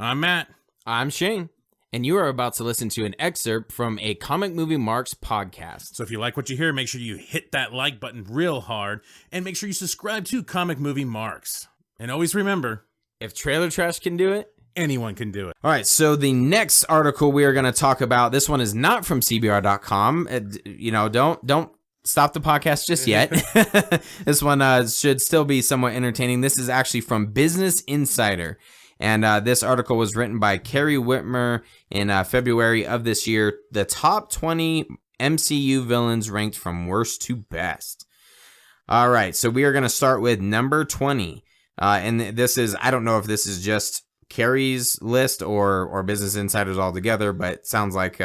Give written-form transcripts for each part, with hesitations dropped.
I'm Matt. I'm Shane, and you are about to listen to an excerpt from a Comic Movie Marks podcast. So if you like what you hear, make sure you hit that like button real hard, and make sure you subscribe to Comic Movie Marks. And always remember, if trailer trash can do it, anyone can do it. All right, so the next article we are going to talk about, this one is not from CBR.com. Don't stop the podcast just yet. This one should still be somewhat entertaining. This is actually from Business Insider. And this article was written by Carrie Whitmer in February of this year. The top 20 MCU villains ranked from worst to best. All right, so we are going to start with number 20. And this is, I don't know if this is just Carrie's list or Business Insiders altogether, but it sounds like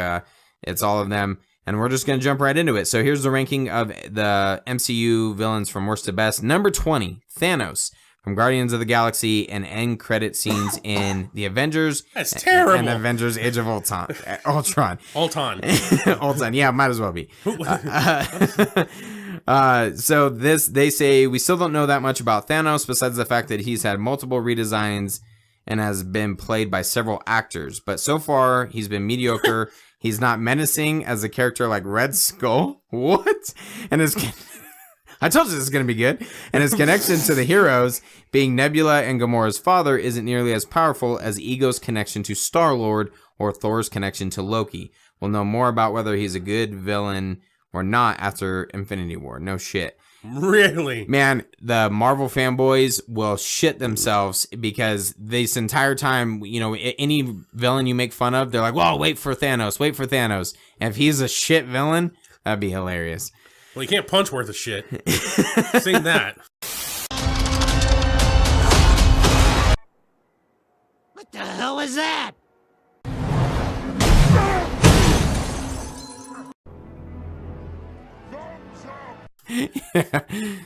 it's all of them. And we're just going to jump right into it. So here's the ranking of the MCU villains from worst to best. Number 20, Thanos from Guardians of the Galaxy and end credit scenes in the Avengers. That's terrible. And Avengers Age of Ultron. Ultron. Yeah, might as well be. So they say we still don't know that much about Thanos besides the fact that he's had multiple redesigns and has been played by several actors. But so far, he's been mediocre. He's not menacing as a character like Red Skull. What? And I told you this is going to be good. And his connection to the heroes, being Nebula and Gamora's father, isn't nearly as powerful as Ego's connection to Star-Lord or Thor's connection to Loki. We'll know more about whether he's a good villain or not after Infinity War. No shit. Really? Man, the Marvel fanboys will shit themselves because this entire time, any villain you make fun of, they're like, whoa, wait for Thanos. And if he's a shit villain, that'd be hilarious. Well, you can't punch worth a shit. Sing that. What the hell is that?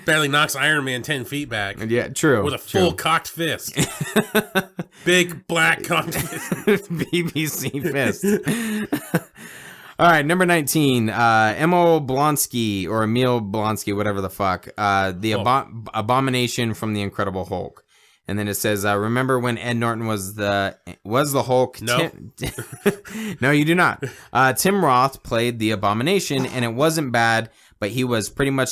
Barely knocks Iron Man 10 feet back. Yeah, true. With a full cocked fist. Big black cocked fist. BBC fist. All right, number 19, Emil Blonsky, or Emil Blonsky, whatever the fuck. The Abomination from The Incredible Hulk. And then it says, remember when Ed Norton was the Hulk? No. No, you do not. Tim Roth played the Abomination, and it wasn't bad, but he was pretty much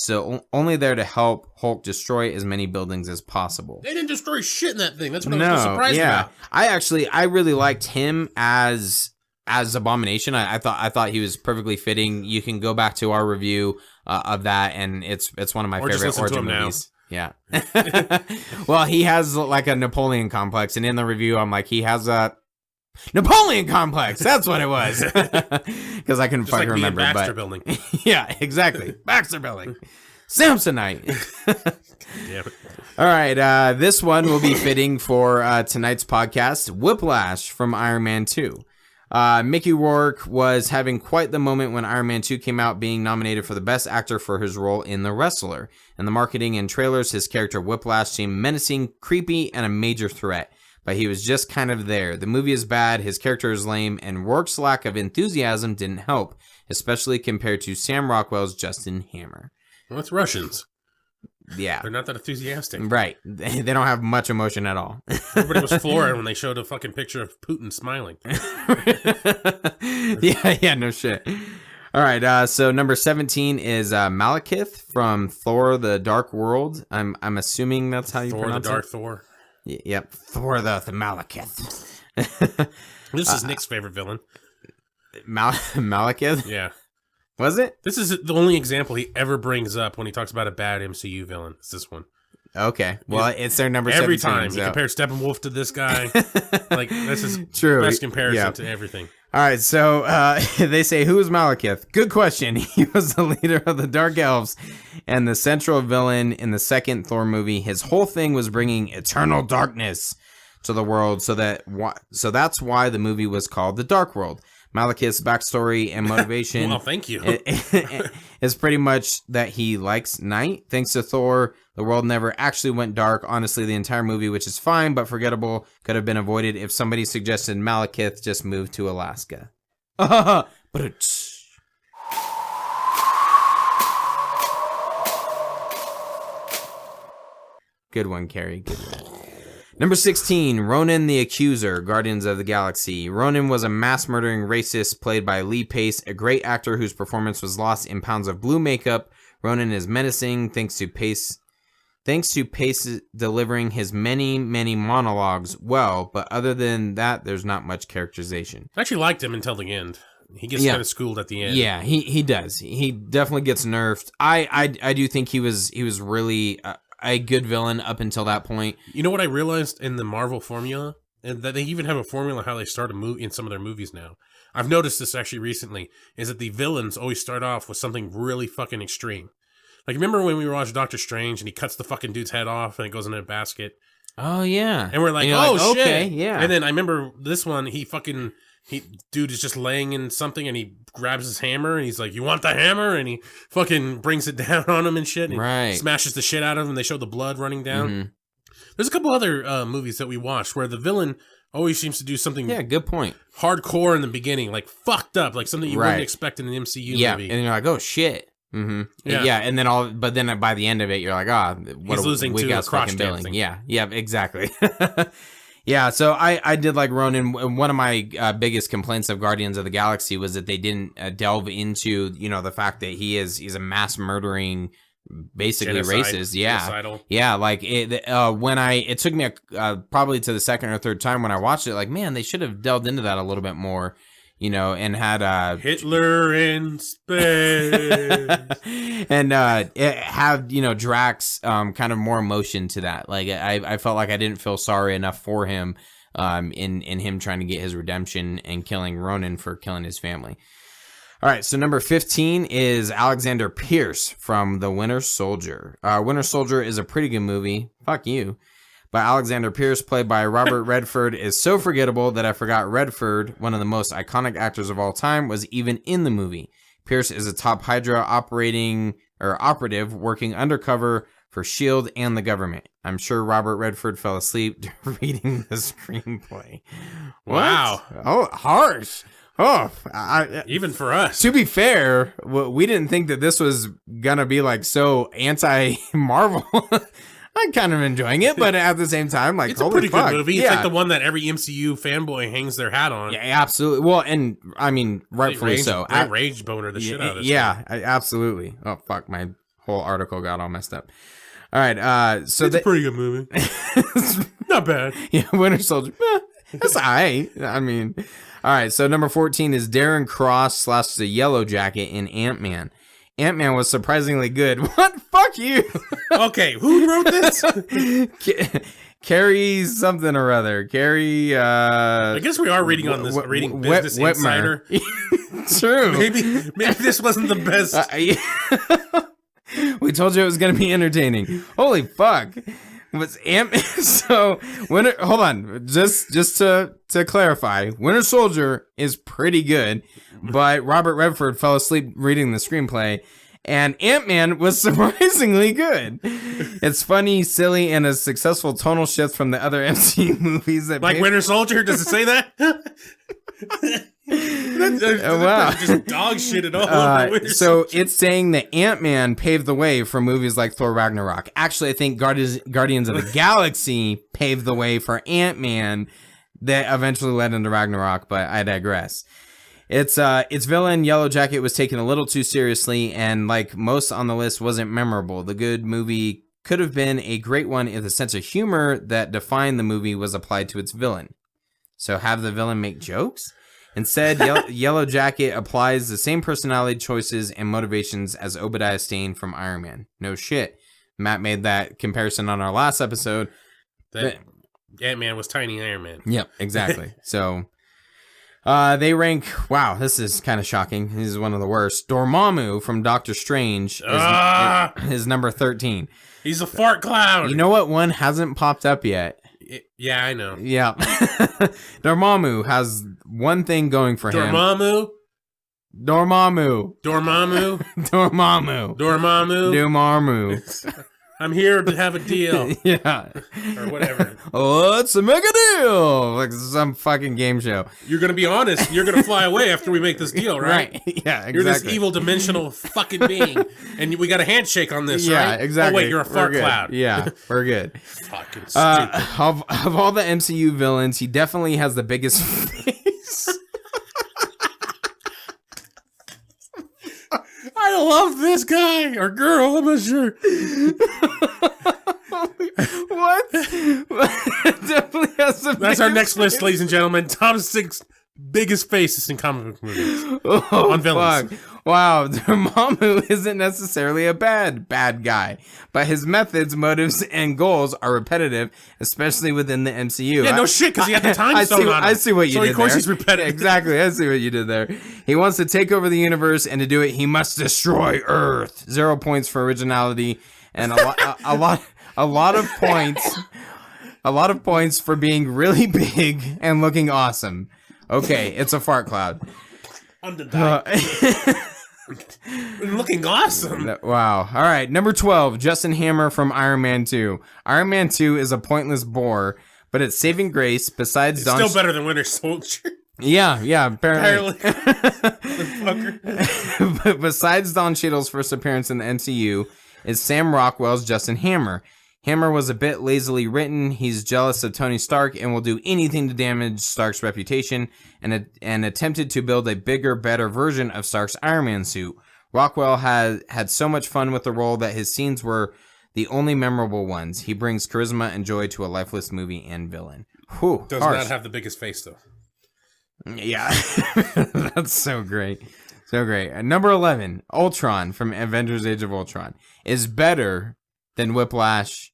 only there to help Hulk destroy as many buildings as possible. They didn't destroy shit in that thing. That's what I was surprised about. I really liked him as Abomination. I thought he was perfectly fitting. You can go back to our review of that, and it's one of my favorite origin movies. Yeah. Well, he has like a Napoleon complex, and in the review, I'm like, he has a Napoleon complex. That's what it was. Because I couldn't fucking remember. Baxter Building. Yeah, exactly. Baxter Building. Samsonite. Yeah. All right. This one will be fitting for tonight's podcast. Whiplash from Iron Man 2. Mickey Rourke was having quite the moment when Iron Man 2 came out, being nominated for the best actor for his role in The Wrestler. In the marketing and trailers, his character Whiplash seemed menacing, creepy, and a major threat. But he was just kind of there. The movie is bad, his character is lame, and Rourke's lack of enthusiasm didn't help, especially compared to Sam Rockwell's Justin Hammer. Well, it's Russians. Yeah. They're not that enthusiastic. Right. They don't have much emotion at all. Everybody was floored when they showed a fucking picture of Putin smiling. Yeah, no shit. All right, so number 17 is Malekith from Thor: The Dark World. I'm assuming that's how you pronounce it. Thor: The Dark Thor. Yep, Thor the Malekith. This is Nick's favorite villain. Malekith? Yeah. Was it? This is the only example he ever brings up when he talks about a bad MCU villain. It's this one. Okay. Well, it's their number every 17. Every time. He compared Steppenwolf to this guy. Like, this is true. Best comparison to everything. All right, so they say, who is Malekith? Good question. He was the leader of the Dark Elves and the central villain in the second Thor movie. His whole thing was bringing eternal darkness to the world, so that's why the movie was called The Dark World. Malekith's backstory and motivation well, thank you. is pretty much that he likes night. Thanks to Thor, the world never actually went dark. Honestly, the entire movie, which is fine but forgettable, could have been avoided if somebody suggested Malekith just move to Alaska. Good one, Carrie. Good one. Number 16, Ronan the Accuser, Guardians of the Galaxy. Ronan was a mass-murdering racist played by Lee Pace, a great actor whose performance was lost in pounds of blue makeup. Ronan is menacing thanks to Pace delivering his many, many monologues well, but other than that, there's not much characterization. I actually liked him until the end. He gets kind of schooled at the end. Yeah, he does. He definitely gets nerfed. I do think he was really a good villain up until that point. You know what I realized in the Marvel formula? And that they even have a formula how they start a movie in some of their movies now. I've noticed this actually recently, is that the villains always start off with something really fucking extreme. Like, remember when we watched Doctor Strange and he cuts the fucking dude's head off and it goes in a basket? Oh, yeah. And we're like, oh, shit. Okay, yeah. And then I remember this one, dude is just laying in something and he grabs his hammer and he's like, you want the hammer? And he fucking brings it down on him and shit. And he smashes the shit out of him and they show the blood running down. Mm-hmm. There's a couple other movies that we watched where the villain always seems to do something good point. Hardcore in the beginning, like fucked up, like something you wouldn't expect in an MCU movie. And you're like, oh shit. Mm-hmm. Yeah, and then by the end of it, you're like, what he's losing to a crotch dancing. Yeah, exactly. Yeah, so I did like Ronan. One of my biggest complaints of Guardians of the Galaxy was that they didn't delve into, the fact that he's a mass murdering, basically racist. Genocidal. Yeah, like it took me probably to the second or third time when I watched it, like, man, they should have delved into that a little bit more. And had Hitler in space, and it had Drax kind of more emotion to that. Like I felt like I didn't feel sorry enough for him in him trying to get his redemption and killing Ronan for killing his family. All right, so number 15 is Alexander Pierce from The Winter Soldier. Winter Soldier is a pretty good movie. Fuck you. But Alexander Pierce, played by Robert Redford, is so forgettable that I forgot Redford, one of the most iconic actors of all time, was even in the movie. Pierce is a top Hydra operative working undercover for S.H.I.E.L.D. and the government. I'm sure Robert Redford fell asleep reading the screenplay. Wow. What? Oh, harsh. Oh, even for us. To be fair, we didn't think that this was going to be like so anti-Marvel. I'm kind of enjoying it, but at the same time, like, it's a pretty good movie. Yeah. It's like the one that every MCU fanboy hangs their hat on. Yeah, absolutely. Well, and I mean, rightfully so. I rage boner the shit out of this. Yeah, absolutely. Oh, fuck. My whole article got all messed up. All right. So it's a pretty good movie. Not bad. Yeah, Winter Soldier. That's all right. I mean, all right. So number 14 is Darren Cross / the Yellowjacket in Ant-Man. Ant-Man was surprisingly good. What? Fuck you. Okay, who wrote this? Carrie something or other. Carrie, I guess we are reading on this, reading Business Insider. True. Maybe this wasn't the best. We told you it was going to be entertaining. Holy fuck. Was Ant-Man, so hold on, just to clarify, Winter Soldier is pretty good, but Robert Redford fell asleep reading the screenplay, and Ant-Man was surprisingly good. It's funny, silly, and a successful tonal shift from the other MCU movies. Like Winter Soldier, does it say that? Wow. Just dog shit at all. So it's saying that Ant-Man paved the way for movies like Thor Ragnarok. Actually, I think Guardians of the Galaxy paved the way for Ant-Man that eventually led into Ragnarok, but I digress. Its villain, Yellowjacket, was taken a little too seriously, and like most on the list, wasn't memorable. The good movie could have been a great one if the sense of humor that defined the movie was applied to its villain. So have the villain make jokes? Instead, Yellowjacket applies the same personality choices and motivations as Obadiah Stane from Iron Man. No shit. Matt made that comparison on our last episode. That Ant-Man was tiny Iron Man. Yep, exactly. So they rank, wow, this is kind of shocking. This is one of the worst. Dormammu from Doctor Strange is number 13. He's a fart cloud. You know what one hasn't popped up yet? Yeah, I know. Yeah. Dormammu has one thing going for him. Dormammu? Dormammu. Dormammu? Dormammu. Dormammu? Dormammu. I'm here to have a deal. Yeah. Or whatever. Let's make a deal. Like some fucking game show. You're going to be honest. You're going to fly away after we make this deal, right? Right. Yeah, exactly. You're this evil dimensional fucking being. And we got a handshake on this, right? Yeah, exactly. Oh, wait, you're a fart cloud. Yeah, we're good. Fucking stupid. Of all the MCU villains, he definitely has the biggest face. I love this guy or girl. I'm not sure. What? Definitely has the That's our next list, ladies and gentlemen. Top 6 biggest faces in comic book movies. Oh, on villains. Fuck. Wow, Dormammu isn't necessarily a bad guy, but his methods, motives, and goals are repetitive, especially within the MCU. Yeah, no shit, because he had the time stone on him. I see what you did there. So of course he's repetitive. Exactly, I see what you did there. He wants to take over the universe, and to do it, he must destroy Earth. 0 points for originality, and a lot of points. A lot of points for being really big and looking awesome. Okay, it's a fart cloud. Looking awesome. Wow. All right. Number 12, Justin Hammer from Iron Man 2. Iron Man 2 is a pointless bore, but it's saving grace besides It's still better than Winter Soldier. Yeah, apparently. Apparently. But besides Don Cheadle's first appearance in the MCU is Sam Rockwell's Justin Hammer. Hammer was a bit lazily written. He's jealous of Tony Stark and will do anything to damage Stark's reputation and attempted to build a bigger, better version of Stark's Iron Man suit. Rockwell had so much fun with the role that his scenes were the only memorable ones. He brings charisma and joy to a lifeless movie and villain. Whew, Does harsh. not have the biggest face, though. Yeah, that's so great. So great. Number 11, Ultron from Avengers Age of Ultron is better than Whiplash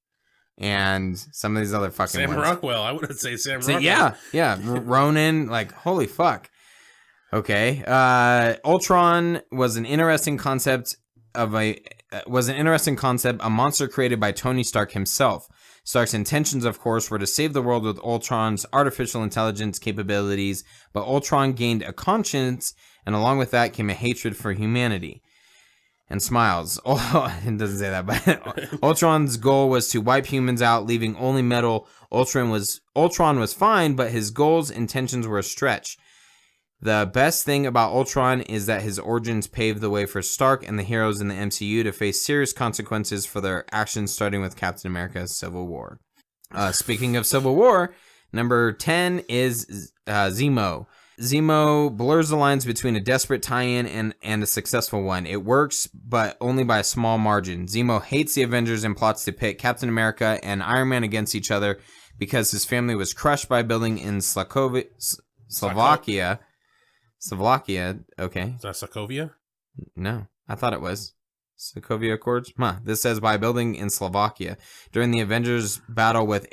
and some of these other fucking Sam ones. Rockwell. I would say Sam Rockwell. Yeah. Ronan, like, holy fuck. Okay. Ultron was an interesting concept, a monster created by Tony Stark himself. Stark's intentions, of course, were to save the world with Ultron's artificial intelligence capabilities, but Ultron gained a conscience, and along with that came a hatred for humanity. And smiles. Oh, it doesn't say that, but Ultron's goal was to wipe humans out, leaving only metal. Ultron was fine, but his goals, intentions were a stretch. The best thing about Ultron is that his origins paved the way for Stark and the heroes in the MCU to face serious consequences for their actions, starting with Captain America's Civil War. Speaking of Civil War, number 10 is Zemo. Zemo blurs the lines between a desperate tie-in and a successful one. It works, but only by a small margin. Zemo hates the Avengers and plots to pit Captain America and Iron Man against each other because his family was crushed by a building in Slovakia. Slovakia, okay. Is that Sokovia? No, I thought it was. Sokovia Accords? This says by a building in Slovakia during the Avengers battle with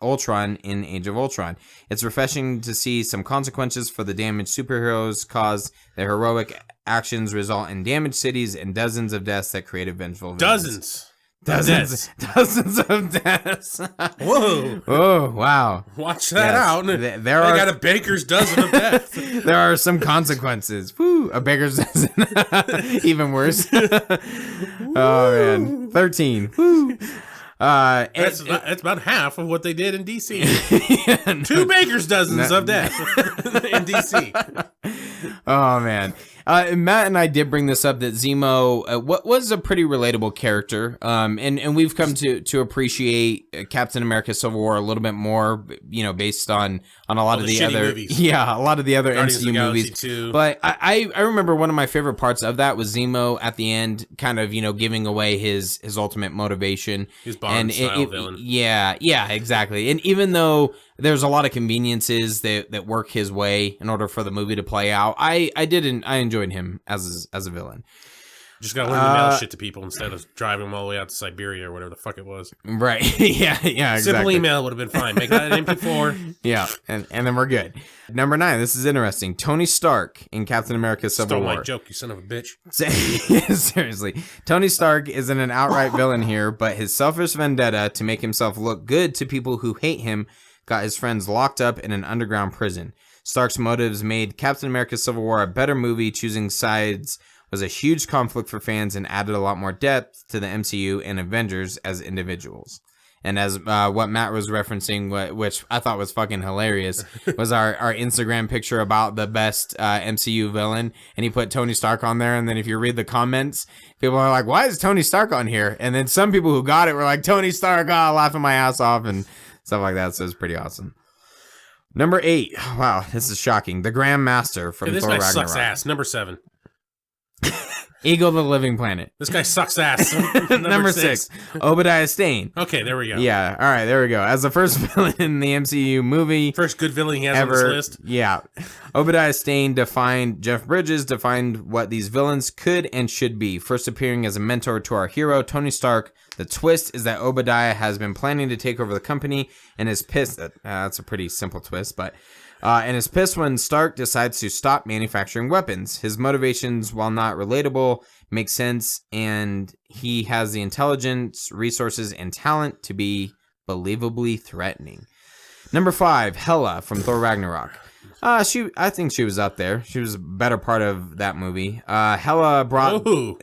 Ultron in Age of Ultron. It's refreshing to see some consequences for the damage superheroes cause. Their heroic actions result in damaged cities and dozens of deaths that create a vengeful villains. Dozens of deaths. Whoa. Oh, wow. Watch that out. They got a baker's dozen of deaths. There are some consequences. Woo, a baker's dozen. Even worse. Oh, man. 13. Woo. That's about half of what they did in DC. Yeah, no, 2 baker's dozens of death in DC. Oh, man. Matt and I did bring this up that Zemo was a pretty relatable character, and we've come to appreciate Captain America: Civil War a little bit more, based on a lot of the other movies. Yeah, a lot of the other Guardians MCU movies too. But I remember one of my favorite parts of that was Zemo at the end, kind of giving away his ultimate motivation, his Bond style villain. Yeah, exactly. And even though there's a lot of conveniences that work his way in order for the movie to play out, I enjoyed him as a villain. Just gotta learn to mail shit to people instead of driving them all the way out to Siberia or whatever the fuck it was. Right. yeah, exactly. Simple email would have been fine. Make that an MP4. Yeah, and then we're good. Number 9, this is interesting. Tony Stark in Captain America: Civil War. Stole my joke, you son of a bitch. Seriously. Tony Stark isn't an outright villain here, but his selfish vendetta to make himself look good to people who hate him got his friends locked up in an underground prison. Stark's motives made Captain America: Civil War a better movie. Choosing sides was a huge conflict for fans and added a lot more depth to the MCU and Avengers as individuals. And as what Matt was referencing, which I thought was fucking hilarious, was our Instagram picture about the best MCU villain. And he put Tony Stark on there. And then if you read the comments, people are like, why is Tony Stark on here? And then some people who got it were like, Tony Stark, laughing my ass off and stuff like that. So it's pretty awesome. Number 8. Wow, this is shocking. The Grandmaster from Thor Ragnarok. This guy sucks ass. Number 7. Eagle of the Living Planet. This guy sucks ass. Number 6. Obadiah Stane. Okay, there we go. Yeah, all right, there we go. As the first villain in the MCU movie. First good villain he has ever, on this list. Yeah. Obadiah Stane Jeff Bridges defined what these villains could and should be. First appearing as a mentor to our hero, Tony Stark. The twist is that Obadiah has been planning to take over the company and is pissed. That's a pretty simple twist, but... and is pissed when Stark decides to stop manufacturing weapons. His motivations, while not relatable, make sense, and he has the intelligence, resources, and talent to be believably threatening. Number 5, Hela from Thor Ragnarok. I think she was up there. She was a better part of that movie. Hela brought... Ooh.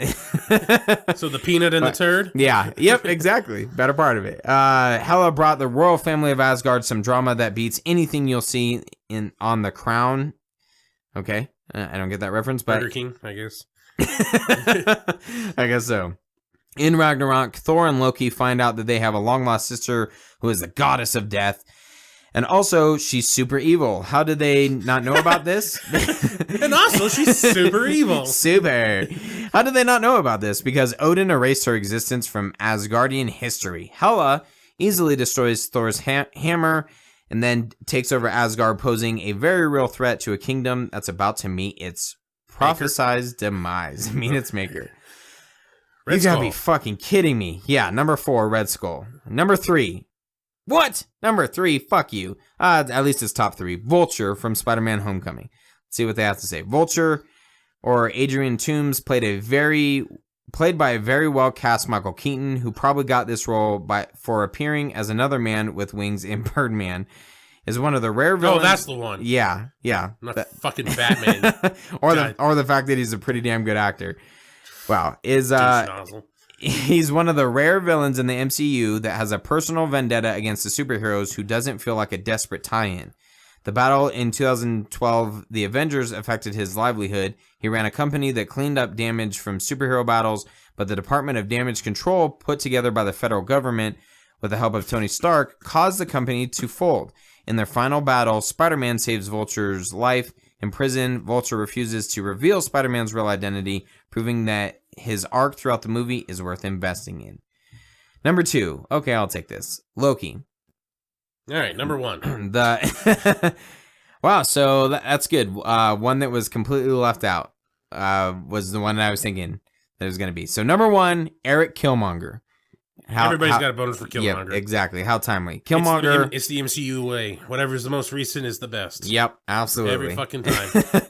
So the peanut and the turd? Yeah. Yep, exactly. Better part of it. Hela brought the royal family of Asgard some drama that beats anything you'll see on The Crown. Okay. I don't get that reference, but... Burger King, I guess. I guess so. In Ragnarok, Thor and Loki find out that they have a long-lost sister who is the goddess of death. And also, she's super evil. How did they not know about this? And also, she's super evil. Super. How did they not know about this? Because Odin erased her existence from Asgardian history. Hela easily destroys Thor's hammer and then takes over Asgard, posing a very real threat to a kingdom that's about to meet its prophesized demise. Its maker. You gotta be fucking kidding me. Yeah, number 4, Red Skull. Number 3. What? Number 3, fuck you. At least it's top 3. Vulture from Spider-Man Homecoming. Let's see what they have to say. Vulture, or Adrian Toomes, played by a very well-cast Michael Keaton, who probably got this role for appearing as another man with wings in Birdman. Is one of the rare villains. Oh, that's the one. Yeah. Not fucking Batman. or the fact that he's a pretty damn good actor. Wow. He's one of the rare villains in the MCU that has a personal vendetta against the superheroes who doesn't feel like a desperate tie-in. The battle in 2012, the Avengers, affected his livelihood. He ran a company that cleaned up damage from superhero battles, but the Department of Damage Control, put together by the federal government with the help of Tony Stark, caused the company to fold. In their final battle, Spider-Man saves Vulture's life. In prison, Vulture refuses to reveal Spider-Man's real identity, proving that his arc throughout the movie is worth investing in. Number 2. Okay, I'll take this. Loki. All right, number 1. Wow, so that's good. One that was completely left out was the one that I was thinking that it was going to be. So number 1, Erik Killmenger. Everybody's got a bonus for Killmonger. Yep, exactly. How timely. Killmonger. It's the MCU way. Whatever's the most recent is the best. Yep, absolutely. Every fucking time.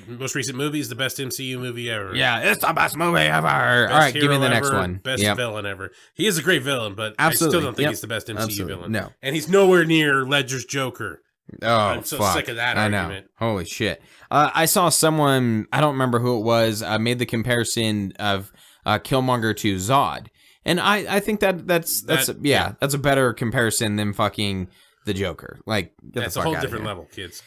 Most recent movie is the best MCU movie ever. Yeah, it's the best movie ever. All right, give me the next one. Best villain ever. He is a great villain, but absolutely. I still don't think he's the best MCU villain. No. And he's nowhere near Ledger's Joker. Oh, I'm so sick of that argument. I know. Holy shit. I saw someone, I don't remember who it was, made the comparison of Killmonger to Zod. And I think that's a better comparison than fucking the Joker. Like, that's a whole different level, kids.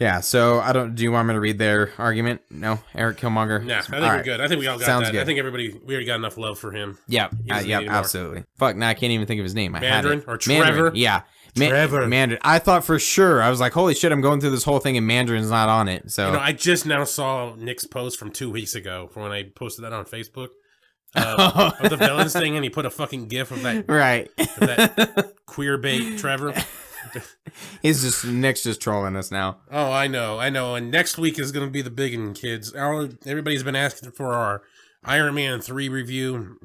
Yeah, so do you want me to read their argument? No? Erik Killmonger? Nah, I think we're good. I think we all got Sounds that. good. I think we already got enough love for him. Yep, absolutely. Fuck, now I can't even think of his name. Mandarin or Trevor? Mandarin. Yeah. Trevor. Mandarin. I thought for sure. I was like, holy shit, I'm going through this whole thing and Mandarin's not on it. So I just now saw Nick's post from 2 weeks ago from when I posted that on Facebook. Of the villains thing, and he put a fucking gif of that that queer bait Trevor. Nick's just trolling us now. Oh, I know. And next week is going to be the big one, kids. Everybody's been asking for our Iron Man 3 review.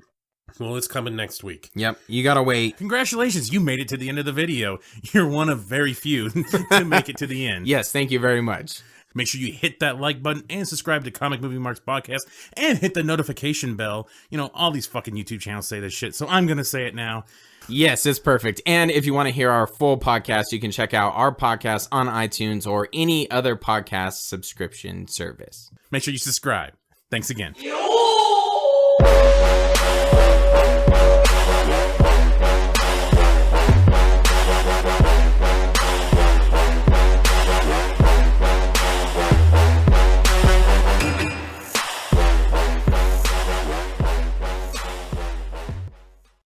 Well, it's coming next week. Yep, you gotta wait. Congratulations, you made it to the end of the video. You're one of very few to make it to the end. Yes, thank you very much. Make sure you hit that like button and subscribe to Comic Movie Marks Podcast and hit the notification bell. All these fucking YouTube channels say this shit, so I'm going to say it now. Yes, it's perfect. And if you want to hear our full podcast, you can check out our podcast on iTunes or any other podcast subscription service. Make sure you subscribe. Thanks again. Yo!